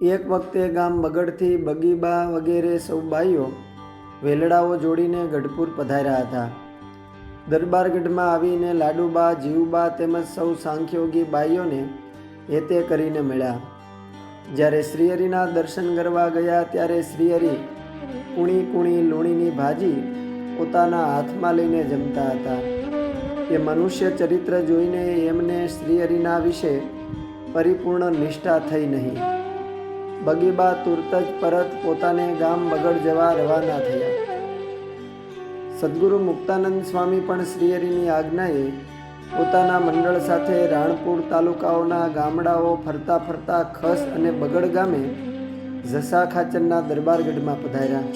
એક વખતે ગામ બગડથી બગીબા વગેરે સૌ બાઈઓ વેલડાઓ જોડીને ગઢપુર પધાર્યા હતા. દરબારગઢમાં આવીને લાડુબા, જીવુબા તેમજ સૌ સાંખ્યોગી બાઈઓને હેતે કરીને મળ્યા. જ્યારે શ્રીહરિના દર્શન કરવા ગયા ત્યારે શ્રીહરિ કુણી કુણી લૂણીની ભાજી પોતાના હાથમાં લઈને જમતા હતા. એ મનુષ્ય ચરિત્ર જોઈને એમને શ્રીહરિના વિશે પરિપૂર્ણ નિષ્ઠા થઈ નહીં. બગીબા તુરત જ પરત પોતાને ગામ બગડ જવા રવાના થયા. સદગુરુ મુક્તાનંદ સ્વામી પણ શ્રીહરિની આજ્ઞાએ પોતાના મંડળ સાથે રાણપુર તાલુકાઓના ગામડાઓ ફરતા ફરતા ખસ અને બગડ ગામે જસા ખાચરના દરબારગઢમાં પધાર્યા.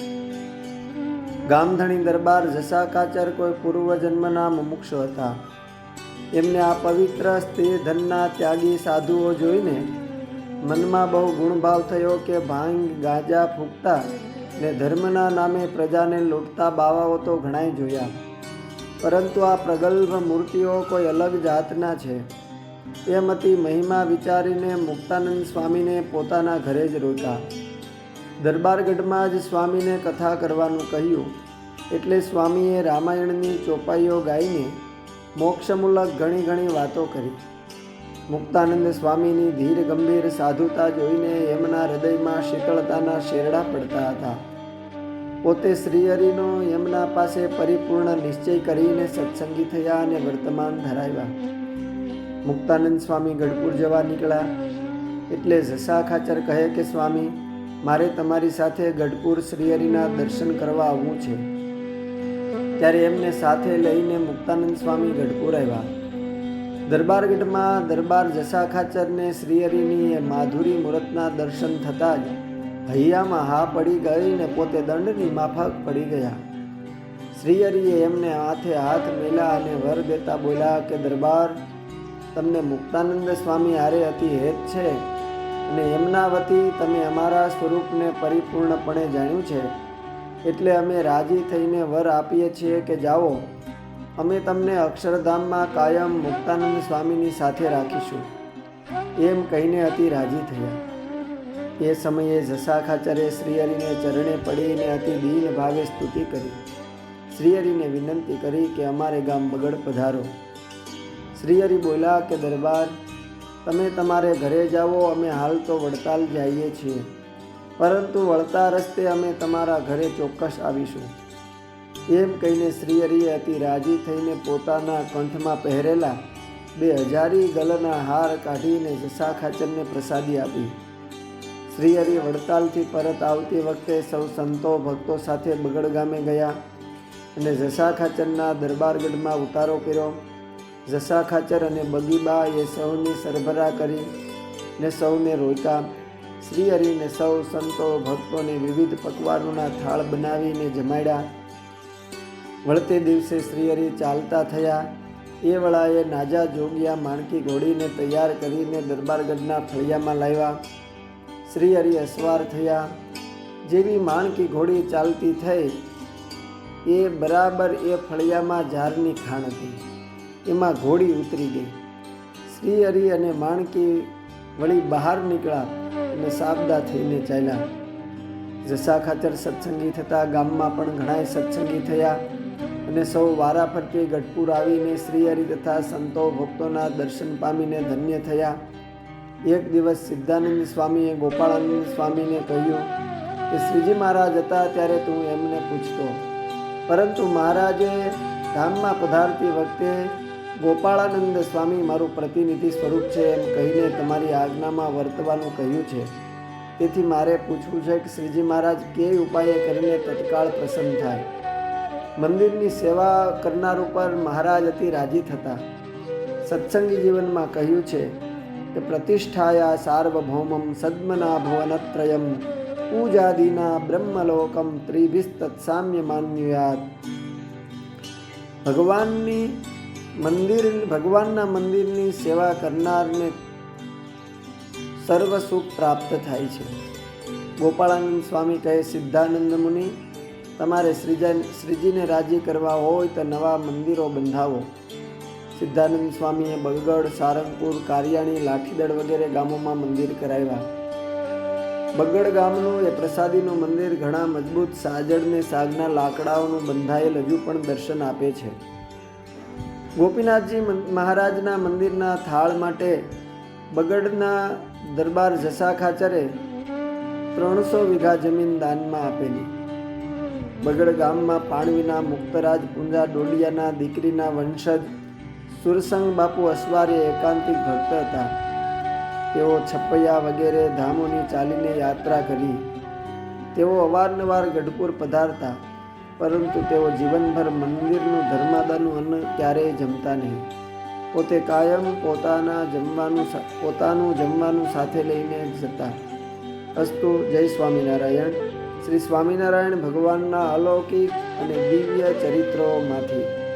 ગામધણી દરબાર જસા ખાચર કોઈ પૂર્વજન્મના મુમુક્ષુ હતા. એમને આ પવિત્ર સ્ત્રી ધનના ત્યાગી સાધુઓ જોઈને મનમાં બહુ ગુણભાવ થયો કે ભાંગ ગાંજા ફૂંકતા ને ધર્મના નામે પ્રજાને લૂંટતા બાવાઓ તો ઘણાય જોયા, પરંતુ આ પ્રગલ્ભ મૂર્તિઓ કોઈ અલગ જાતના છે. એમ અતિ મહિમા વિચારીને મુક્તાનંદ સ્વામીને પોતાના ઘરે જ રોક્યા. દરબારગઢમાં જ સ્વામીને કથા કરવાનું કહ્યું એટલે સ્વામીએ રામાયણની ચોપાઈઓ ગાઈને મોક્ષમૂલક ઘણી ઘણી વાતો કરી. મુક્તાનંદ સ્વામીની ધીર ગંભીર સાધુતા જોઈને એમના હૃદયમાં શીતળતાના શેરડા પડતા હતા. પોતે શ્રીહરિનો એમના પાસે પરિપૂર્ણ નિશ્ચય કરીને સત્સંગી થયા અને વર્તમાન ધરાવ્યા. મુક્તાનંદ સ્વામી ગઢપુર જવા નીકળ્યા એટલે જસા ખાચર કહે કે સ્વામી, મારે તમારી સાથે ગઢપુર શ્રીહરિના દર્શન કરવા આવવું છે. ત્યારે એમને સાથે લઈને મુક્તાનંદ સ્વામી ગઢપુર આવ્યા. દરબારગઢમાં દરબાર જસા ખાચરને શ્રીહરિની એ માધુરી મૂર્તના દર્શન થતાં જ હૈયામાં હા પડી ગઈ ને પોતે દંડની માફક પડી ગયા. શ્રીહરિએ એમને હાથે હાથ મેલ્યા અને વર દેતા બોલ્યા કે દરબાર, તમને મુક્તાનંદ સ્વામી હારે અતિ હેત છે અને એમના વતી તમે અમારા સ્વરૂપને પરિપૂર્ણપણે જાણ્યું છે, એટલે અમે રાજી થઈને વર આપીએ છીએ કે જાઓ, અમે તમને અક્ષરધામમાં કાયમ મુક્તાનંદ સ્વામીની સાથે રાખીશું. એમ કહીને અતિ રાજી થયા. એ સમયે જસા ખાચરે શ્રીહરિને ચરણે પડીને અતિ દીન ભાવે સ્તુતિ કરી. શ્રીહરિને વિનંતી કરી કે અમારે ગામ બગડ પધારો. શ્રીહરિ બોલ્યા કે દરબાર, તમે તમારે ઘરે જાઓ, અમે હાલ તો વડતાલ જઈએ છીએ, પરંતુ વળતા રસ્તે અમે તમારા ઘરે ચોક્કસ આવીશું. એમ કહીને શ્રીહરિએ અતિ રાજી થઈને પોતાના કંઠમાં પહેરેલા 2000 ગલના હાર કાઢીને જસા ખાચરને પ્રસાદી આપી. શ્રીહરિ વડતાલથી પરત આવતી વખતે સૌ સંતો ભક્તો સાથે બગડ ગામે ગયા અને જસા ખાચરના દરબારગઢમાં ઉતારો કર્યો. જસા ખાચર અને બગીબા એ સૌની સરભરા કરી ને સૌને રોક્યા. શ્રીહરિને સૌ સંતો ભક્તોને વિવિધ પકવાનોના થાળ બનાવીને જમાડ્યા. વળતે દિવસે શ્રીહરિ ચાલતા થયા. એ વેળાએ નાજા જોગિયા માણકી ઘોડીને તૈયાર કરીને દરબારગઢના ફળિયામાં લાવ્યા. શ્રીહરિ અસવાર થયા. જેવી માણકી ઘોડી ચાલતી થઈ એ બરાબર એ ફળિયામાં ઝારની ખાણ હતી. એમાં ઘોડી ઉતરી ગઈ. શ્રીહરિ અને માણકી વળી બહાર નીકળ્યા અને સાબદા થઈને ચાલ્યા. જસા ખાચર સત્સંગી થતાં ગામમાં પણ ઘણાય સત્સંગી થયા અને સૌ વારાફરતી ગઢપુર આવીને શ્રીહરિ તથા સંતો ભક્તોના દર્શન પામીને ધન્ય થયા. એક દિવસ સિદ્ધાનંદ સ્વામીએ ગોપાળાનંદ સ્વામીને કહ્યું કે શ્રીજી મહારાજ હતા ત્યારે તું એમને પૂછતો, પરંતુ મહારાજે ધામમાં પધારતી વખતે ગોપાળાનંદ સ્વામી મારું પ્રતિનિધિ સ્વરૂપ છે એમ કહીને તમારી આજ્ઞામાં વર્તવાનું કહ્યું છે. તેથી મારે પૂછવું છે કે શ્રીજી મહારાજ કેવી ઉપાય કરીને તત્કાળ પ્રસન્ન થાય. મંદિરની સેવા કરનાર ઉપર મહારાજ અતિ રાજી થતા. સત્સંગી જીવનમાં કહ્યું છે કે પ્રતિષ્ઠાયા સાર્વભૌમમ સદ્મના ભુવનત્રયમ પૂજાદિના બ્રહ્મલોકમ ત્રિભિસ્તત્સામ્ય માન્યુયાત. ભગવાનના મંદિરની સેવા કરનારને સર્વ સુખ પ્રાપ્ત થાય છે. ગોપાળાનંદ સ્વામી કહે, સિદ્ધાનંદ મુનિ, તમારે શ્રીજીને રાજી કરવા હોય તો નવા મંદિરો બંધાવો. સિદ્ધાનંદ સ્વામીએ બગડ, સારંગપુર, કારિયાણી, લાઠીદળ વગેરે ગામોમાં મંદિર કરાવ્યા. બગડ ગામનું એ પ્રસાદીનું મંદિર ઘણા મજબૂત સાજડને સાગના લાકડાઓનું બંધાયેલ હજુ પણ દર્શન આપે છે. ગોપીનાથજી મહારાજના મંદિરના થાળ માટે બગડના દરબાર જસા ખાચરે 300 વીઘા જમીન દાનમાં આપેલી. બગડ ગામમાં પાણવીના મુક્તરાજ પુંજા ડોડિયાના દીકરીના વંશજ સુરસંગ બાપુ અસવારે એકાંતિક ભક્ત હતા. તેઓ છપૈયા વગેરે ધામોની ચાલીને યાત્રા કરી. તેઓ અવારનવાર ગઢપુર પધારતા, પરંતુ તેઓ જીવનભર મંદિરનું ધર્માદાનું અન્ન ક્યારેય જમતા નહીં. પોતે કાયમ પોતાનું જમવાનું સાથે લઈને જતા. અસ્તુ. જય સ્વામિનારાયણ. શ્રી સ્વામિનારાયણ ભગવાનના અલૌકિક અને દિવ્ય ચરિત્રોમાંથી